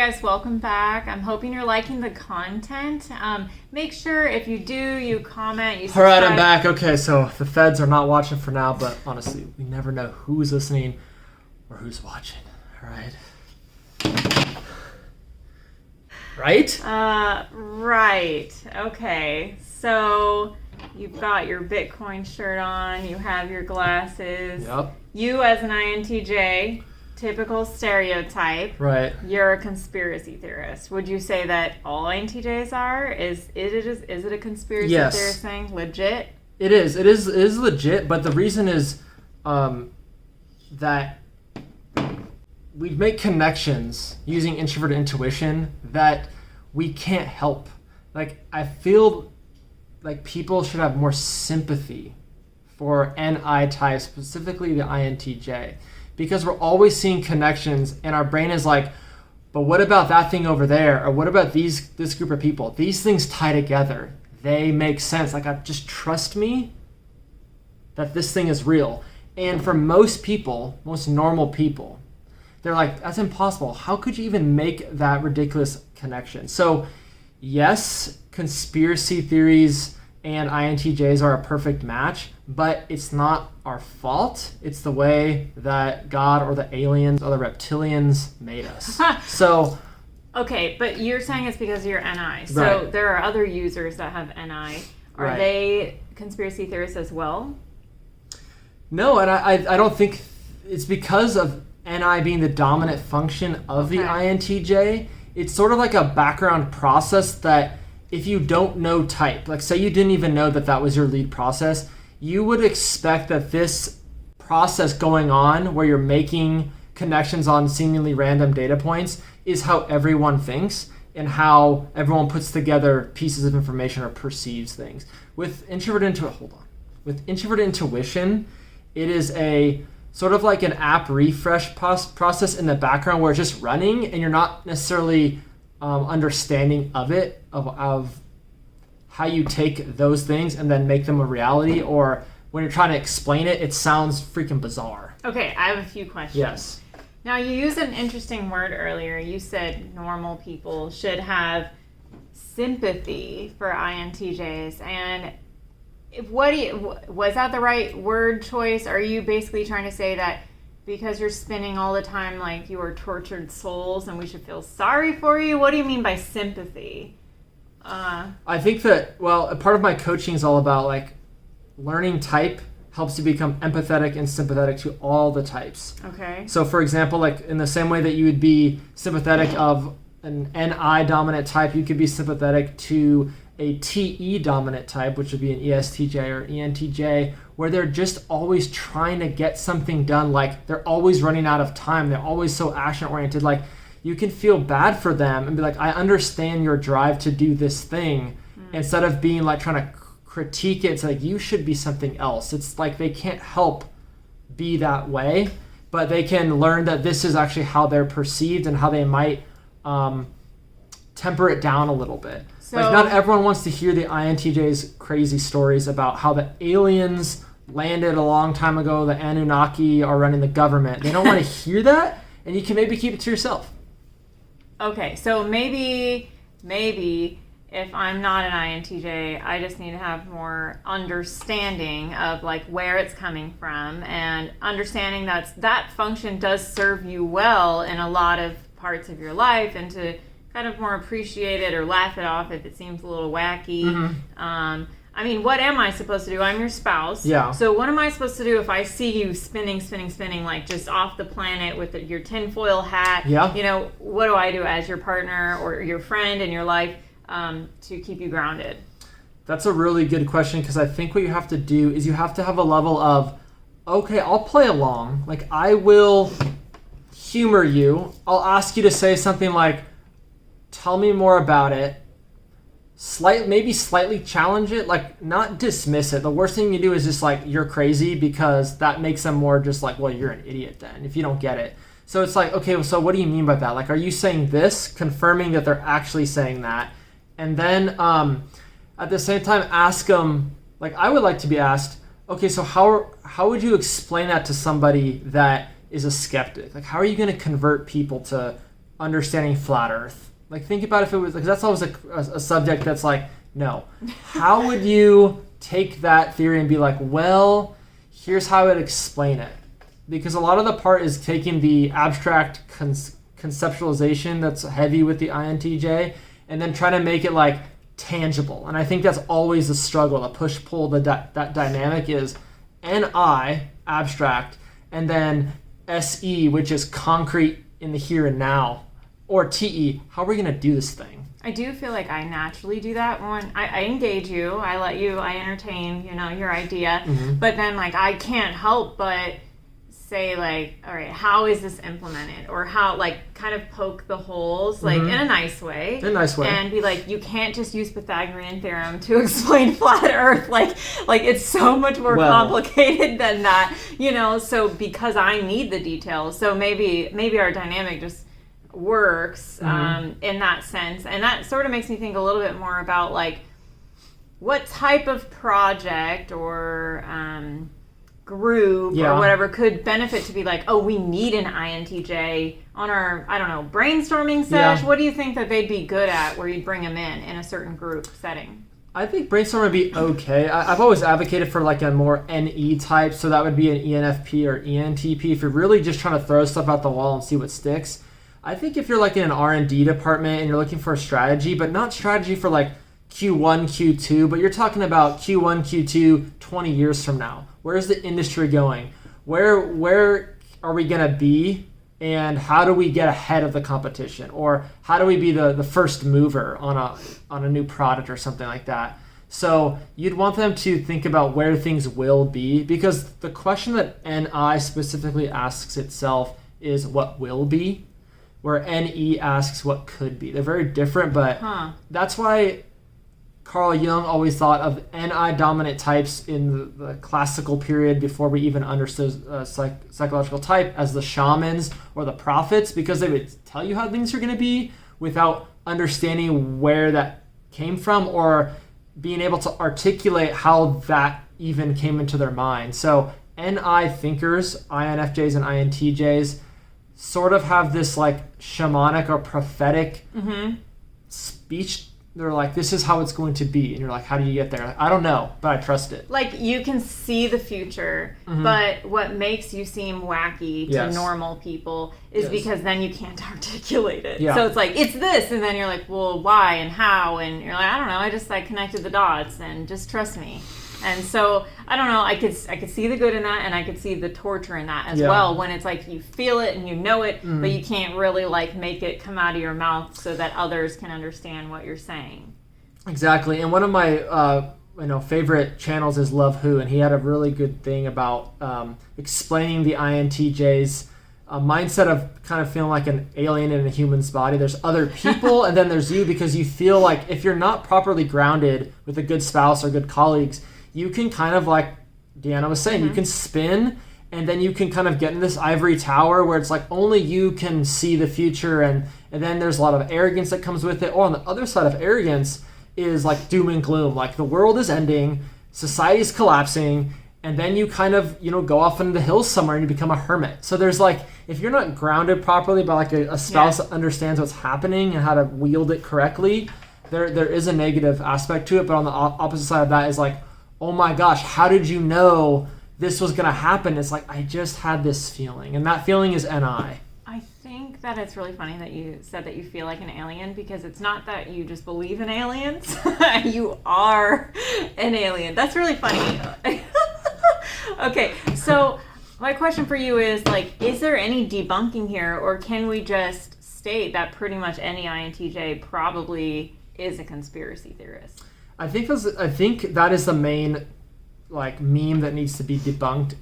guys, welcome back. I'm hoping you're liking the content. Make sure if you do, you comment, you subscribe. All right, I'm back. Okay, so the feds are not watching for now, but honestly, we never know who's listening or who's watching. All right. Right? Right. Okay. So you've got your Bitcoin shirt on. You have your glasses. Yep. You as an INTJ, typical stereotype. Right. You're a conspiracy theorist. Would you say that all INTJs are? Is it a conspiracy theorist thing? Legit? It is. It is legit, but the reason is that we make connections using introverted intuition that we can't help. Like, I feel like people should have more sympathy for NI type, specifically the INTJ, because we're always seeing connections and our brain is like, but what about that thing over there? Or what about this group of people? These things tie together. They make sense. Like, just trust me that this thing is real. And for most people, most normal people, they're like, that's impossible. How could you even make that ridiculous connection? So yes, conspiracy theories and INTJs are a perfect match, but it's not our fault. It's the way that God or the aliens or the reptilians made us. So, okay, but you're saying it's because of your NI. So right. There are other users that have NI. Are Right. they conspiracy theorists as well? No, and I don't think it's because of NI being the dominant function of the INTJ. It's sort of like a background process that if you don't know type, like say you didn't even know that that was your lead process, you would expect that this process going on where you're making connections on seemingly random data points is how everyone thinks and how everyone puts together pieces of information or perceives things. With introverted intuition, it is a sort of like an app refresh process in the background where it's just running and you're not necessarily understanding of how you take those things and then make them a reality, or when you're trying to explain it, it sounds freaking bizarre. Okay, I have a few questions. Yes. Now, you used an interesting word earlier. You said normal people should have sympathy for INTJs, and was that the right word choice? Are you basically trying to say that because you're spinning all the time like you are tortured souls and we should feel sorry for you? What do you mean by sympathy? I think that, well, a part of my coaching is all about like learning type helps you become empathetic and sympathetic to all the types. Okay. So for example, like in the same way that you would be sympathetic of an NI dominant type, you could be sympathetic to a TE dominant type, which would be an ESTJ or ENTJ, where they're just always trying to get something done. Like they're always running out of time. They're always so action oriented. Like you can feel bad for them and be like, I understand your drive to do this thing, instead of being like trying to critique it. It's like, you should be something else. It's like they can't help be that way, but they can learn that this is actually how they're perceived and how they might temper it down a little bit. So, like not everyone wants to hear the INTJ's crazy stories about how the aliens landed a long time ago, the Anunnaki are running the government. They don't want to hear that, and you can maybe keep it to yourself. Okay, so maybe if I'm not an INTJ, I just need to have more understanding of like where it's coming from, and understanding that function does serve you well in a lot of parts of your life, and to kind of more appreciate it or laugh it off if it seems a little wacky. Mm-hmm. I mean, what am I supposed to do? I'm your spouse. Yeah. So what am I supposed to do if I see you spinning, like just off the planet with your tinfoil hat? Yeah. You know, what do I do as your partner or your friend in your life to keep you grounded? That's a really good question, because I think what you have to do is you have to have a level of, okay, I'll play along. Like, I will humor you. I'll ask you to say something like, tell me more about it. Maybe slightly challenge it, like not dismiss it. The worst thing you do is just like, you're crazy, because that makes them more just like, well, you're an idiot then if you don't get it. So it's like, okay, so what do you mean by that? Like, are you saying this? Confirming that they're actually saying that. And then at the same time, ask them, like I would like to be asked, okay, so how would you explain that to somebody that is a skeptic? Like, how are you going to convert people to understanding flat Earth. Like, think about if it was, like, that's always a subject that's like, no. How would you take that theory and be like, well, here's how I would explain it? Because a lot of the part is taking the abstract conceptualization that's heavy with the INTJ and then trying to make it like tangible. And I think that's always the struggle, the push-pull, that dynamic is NI, abstract, and then SE, which is concrete in the here and now, or TE, how are we going to do this thing? I do feel like I naturally do that when I engage you, I entertain, your idea, but then like I can't help but say like, all right, how is this implemented? Or how, like, kind of poke the holes, like, in a nice way. And be like, you can't just use Pythagorean theorem to explain flat Earth. Like it's so much more complicated than that, so because I need the details. So maybe our dynamic just works in that sense. And that sort of makes me think a little bit more about, like, what type of project or group or whatever could benefit to be like, oh, we need an INTJ on our, I don't know, brainstorming sesh. What do you think that they'd be good at where you'd bring them in a certain group setting? I think brainstorming would be okay. I've always advocated for like a more NE type, so that would be an ENFP or ENTP if you're really just trying to throw stuff out the wall and see what sticks. I think if you're like in an R&D department and you're looking for a strategy, but not strategy for like Q1, Q2, but you're talking about Q1, Q2, 20 years from now. Where's the industry going? Where are we going to be? And how do we get ahead of the competition? Or how do we be the first mover on a new product or something like that? So you'd want them to think about where things will be, because the question that NI specifically asks itself is what will be, where NE asks what could be. They're very different, but that's why Carl Jung always thought of NI dominant types in the classical period before we even understood psychological type as the shamans or the prophets, because they would tell you how things are going to be without understanding where that came from or being able to articulate how that even came into their mind. So NI thinkers, INFJs and INTJs, sort of have this like shamanic or prophetic speech. They're like, this is how it's going to be. And you're like, how do you get there? Like, I don't know, but I trust it. Like, you can see the future, but what makes you seem wacky to normal people is because then you can't articulate it. So it's like, it's this. And then you're like, well, why and how? And you're like, I don't know. I just like connected the dots and just trust me. And so, I don't know, I could see the good in that, and I could see the torture in that as well, when it's like you feel it and you know it, but you can't really like make it come out of your mouth so that others can understand what you're saying. Exactly. And one of my favorite channels is Love Who, and he had a really good thing about explaining the INTJ's mindset of kind of feeling like an alien in a human's body. There's other people, and then there's you, because you feel like if you're not properly grounded with a good spouse or good colleagues, you can kind of, like Deanna was saying, you can spin, and then you can kind of get in this ivory tower where it's like only you can see the future, and then there's a lot of arrogance that comes with it. Or on the other side of arrogance is like doom and gloom, like the world is ending, society's collapsing, and then you kind of, go off into the hills somewhere and you become a hermit. So there's like, if you're not grounded properly by like a spouse that understands what's happening and how to wield it correctly, there is a negative aspect to it. But on the opposite side of that is like, oh my gosh, how did you know this was going to happen? It's like, I just had this feeling. And that feeling is NI. I think that it's really funny that you said that you feel like an alien, because it's not that you just believe in aliens. You are an alien. That's really funny. Okay, so my question for you is, like, is there any debunking here, or can we just state that pretty much any INTJ probably is a conspiracy theorist? I think that is the main like meme that needs to be debunked.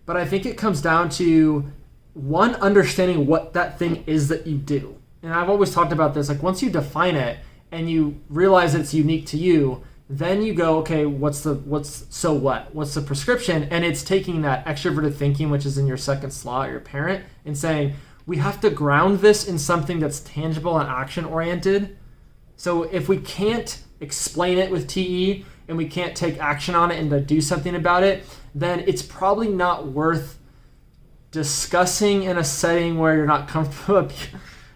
But I think it comes down to one, understanding what that thing is that you do. And I've always talked about this, like once you define it and you realize it's unique to you, then you go, okay, what's the prescription? And it's taking that extroverted thinking, which is in your second slot, your parent, and saying, we have to ground this in something that's tangible and action oriented. So if we can't explain it with TE and we can't take action on it and to do something about it, then it's probably not worth discussing in a setting where you're not comfortable.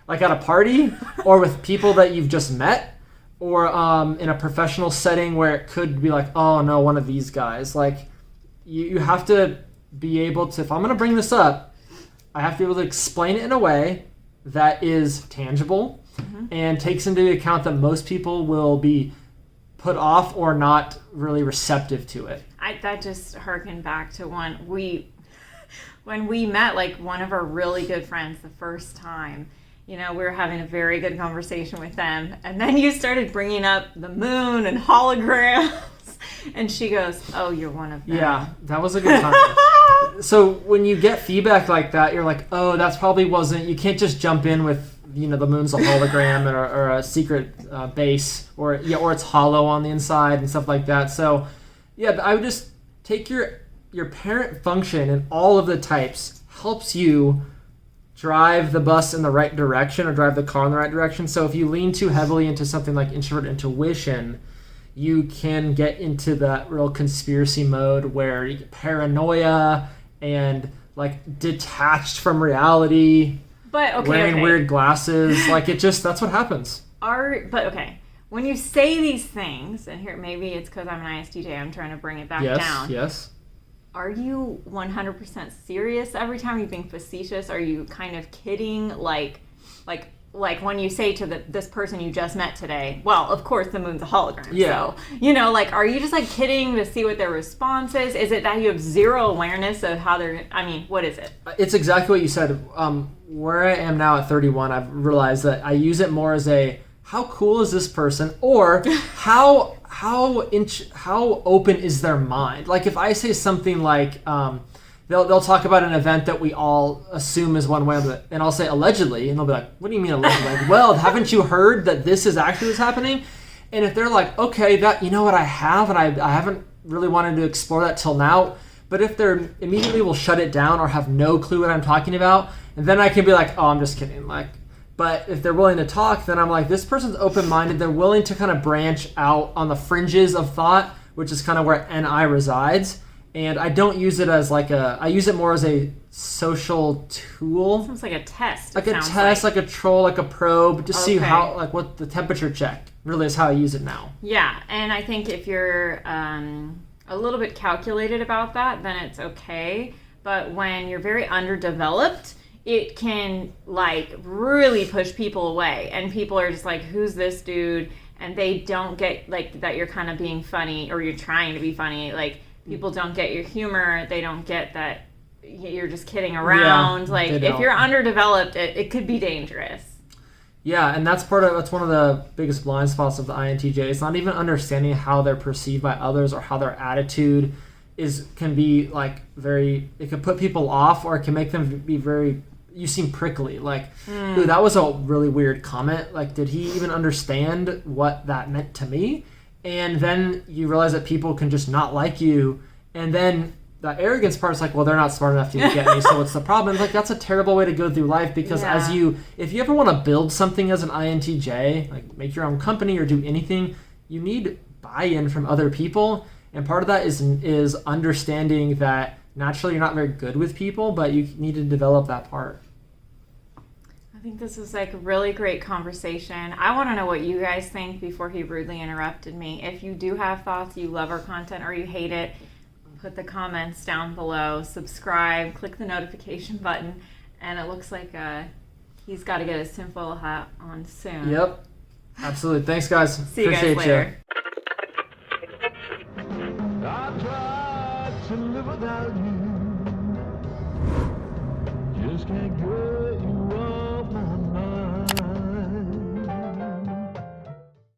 like at a party or with people that you've just met, or in a professional setting where it could be like, oh no, one of these guys. Like you have to be able to, if I'm going to bring this up, I have to be able to explain it in a way that is tangible and takes into account that most people will be put off or not really receptive to it. That just harkened back to when we met, like one of our really good friends the first time. You know, we were having a very good conversation with them, and then you started bringing up the moon and holograms, and she goes, "Oh, you're one of them." Yeah, that was a good time. So when you get feedback like that, you're like, "Oh, that's probably wasn't." You can't just jump in with, you know, the moon's a hologram or a secret base, or it's hollow on the inside and stuff like that. So, yeah, I would just take your parent function and all of the types helps you drive the bus in the right direction or drive the car in the right direction. So if you lean too heavily into something like introvert intuition, you can get into that real conspiracy mode where you get paranoia and like detached from reality, wearing weird glasses. Like that's what happens. When you say these things, and here maybe it's because I'm an ISTJ, I'm trying to bring it back down. Yes. Are you 100% serious every time? You're being facetious? Are you kind of kidding? Like when you say to this person you just met today, well, of course the moon's a hologram. Yeah. So, you know, like, are you just like kidding to see what their response is? Is it that you have zero awareness of how what is it? It's exactly what you said. Where I am now at 31, I've realized that I use it more as a, how cool is this person? Or how open is their mind? Like if I say something like, they'll talk about an event that we all assume is one way, and I'll say allegedly, and they'll be like, what do you mean allegedly? Like, well, haven't you heard that this is actually what's happening? And if they're like, okay, that, you know what, I have, and I haven't really wanted to explore that till now, but if they're immediately will shut it down or have no clue what I'm talking about, and then I can be like, oh, I'm just kidding. Like, but if they're willing to talk, then I'm like, this person's open-minded. They're willing to kind of branch out on the fringes of thought, which is kind of where NI resides. And I don't use it as I use it more as a social tool. Sounds like a test. Like a test, like a troll, like a probe, to see how, like what the temperature check really is how I use it now. Yeah, and I think if you're a little bit calculated about that, then it's okay. But when you're very underdeveloped, it can like really push people away, and people are just like, who's this dude? And they don't get like that you're kind of being funny, or you're trying to be funny. Like people don't get your humor. They don't get that you're just kidding around. Yeah, like if you're underdeveloped, it could be dangerous. Yeah, and that's one of the biggest blind spots of the INTJ. It's not even understanding how they're perceived by others or how their attitude can be like it can put people off, or it can make them be very, you seem prickly. Like, ooh, that was a really weird comment. Like, did he even understand what that meant to me? And then you realize that people can just not like you. And then the arrogance part is like, well, they're not smart enough to get me, so what's the problem? Like, that's a terrible way to go through life, because if you ever want to build something as an INTJ, like make your own company or do anything, you need buy-in from other people. And part of that is understanding that naturally you're not very good with people, but you need to develop that part. I think this was like a really great conversation. I want to know what you guys think before he rudely interrupted me. If you do have thoughts, you love our content or you hate it, put the comments down below, subscribe, click the notification button, and it looks like he's got to get his tinfoil hat on soon. Yep, absolutely. Thanks, guys. See you guys later. I tried to live without you, just can't get you